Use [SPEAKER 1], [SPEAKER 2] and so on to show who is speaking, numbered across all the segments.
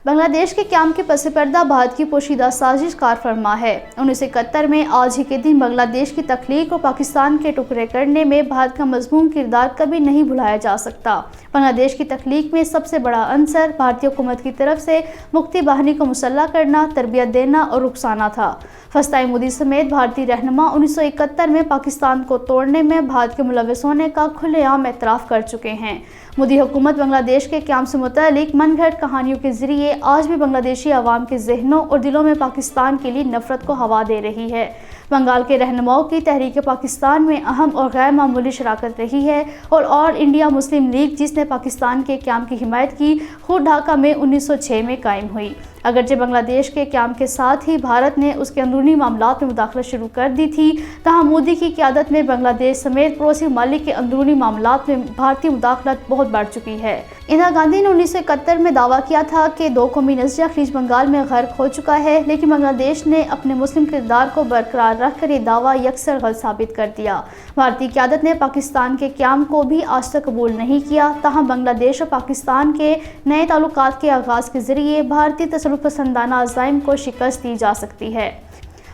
[SPEAKER 1] بنگلہ دیش کے قیام کے پس پردہ بھارت کی پوشیدہ سازش کار فرما ہے۔ 1971 میں آج ہی کے دن بنگلہ دیش کی تخلیق اور پاکستان کے ٹکڑے کرنے میں بھارت کا مضموم کردار کبھی نہیں بھلایا جا سکتا۔ بنگلہ دیش کی تخلیق میں سب سے بڑا عنصر بھارتی حکومت کی طرف سے مکتی باہنی کو مسلح کرنا، تربیت دینا اور رخصانا تھا۔ فسطائی مودی سمیت بھارتی رہنما 1971 میں پاکستان کو توڑنے میں بھارت کے ملوث ہونے کا کھلے عام اعتراف کر چکے ہیں۔ مودی حکومت بنگلہ دیش کے قیام سے متعلق من گھڑت کہانیوں کے ذریعے آج بھی بنگلہ دیشی عوام کے ذہنوں اور دلوں میں پاکستان کے لیے نفرت کو ہوا دے رہی ہے۔ بنگال کے رہنماؤں کی تحریک پاکستان میں اہم اور غیر معمولی شراکت رہی ہے اور آل انڈیا مسلم لیگ جس نے پاکستان کے قیام کی حمایت کی، خود ڈھاکہ میں 1906 میں قائم ہوئی۔ اگرچہ بنگلہ دیش کے قیام کے ساتھ ہی بھارت نے اس کے اندرونی معاملات میں مداخلت شروع کر دی تھی، تاہم مودی کی قیادت میں بنگلہ دیش سمیت پڑوسی ممالک کے اندرونی معاملات میں بھارتی مداخلت بہت بڑھ چکی ہے۔ اندرا گاندھی نے 1971 میں دعویٰ کیا تھا کہ دو قومی نظریہ خلیج بنگال میں غرق ہو چکا ہے، لیکن بنگلہ دیش نے اپنے مسلم کردار کو برقرار رکھ کر یہ دعویٰ یکسر غلط ثابت کر دیا۔ بھارتی قیادت نے پاکستان کے قیام کو بھی آج تک قبول نہیں کیا، تاہم بنگلہ دیش اور پاکستان کے نئے تعلقات کے آغاز کے ذریعے بھارتی تصرف پسندانہ عزائم کو شکست دی جا سکتی ہے۔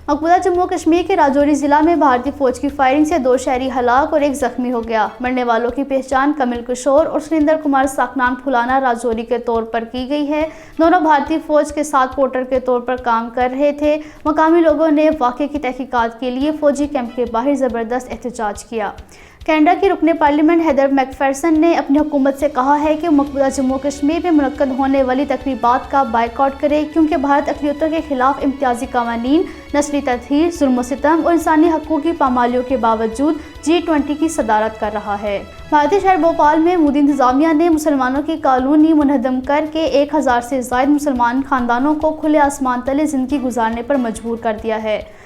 [SPEAKER 1] مقبوضہ جموں کشمیر کے راجوری ضلع میں بھارتی فوج کی فائرنگ سے 2 شہری ہلاک اور 1 زخمی ہو گیا۔ مرنے والوں کی پہچان کمل کشور اور سریندر کمار ساکنان پھولانا راجوری کے طور پر کی گئی ہے۔ دونوں بھارتی فوج کے ساتھ پورٹر کے طور پر کام کر رہے تھے۔ مقامی لوگوں نے واقعے کی تحقیقات کے لیے فوجی کیمپ کے باہر زبردست احتجاج کیا۔ کینیڈا کی رکن پارلیمنٹ ہیدر میک فیرسن نے اپنی حکومت سے کہا ہے کہ مقبوضہ جموں کشمیر میں منعقد ہونے والی تقریبات کا بائیکاٹ کرے، کیونکہ بھارت اقلیتوں کے خلاف امتیازی قوانین، نسلی تطہیر، ظلم و ستم اور انسانی حقوق کی پامالیوں کے باوجود G20 کی صدارت کر رہا ہے۔ بھارتی شہر بھوپال میں مودی انتظامیہ نے مسلمانوں کی کالونی منہدم کر کے 1000 سے زائد مسلمان خاندانوں کو کھلے آسمان تلے زندگی گزارنے پر مجبور کر دیا ہے۔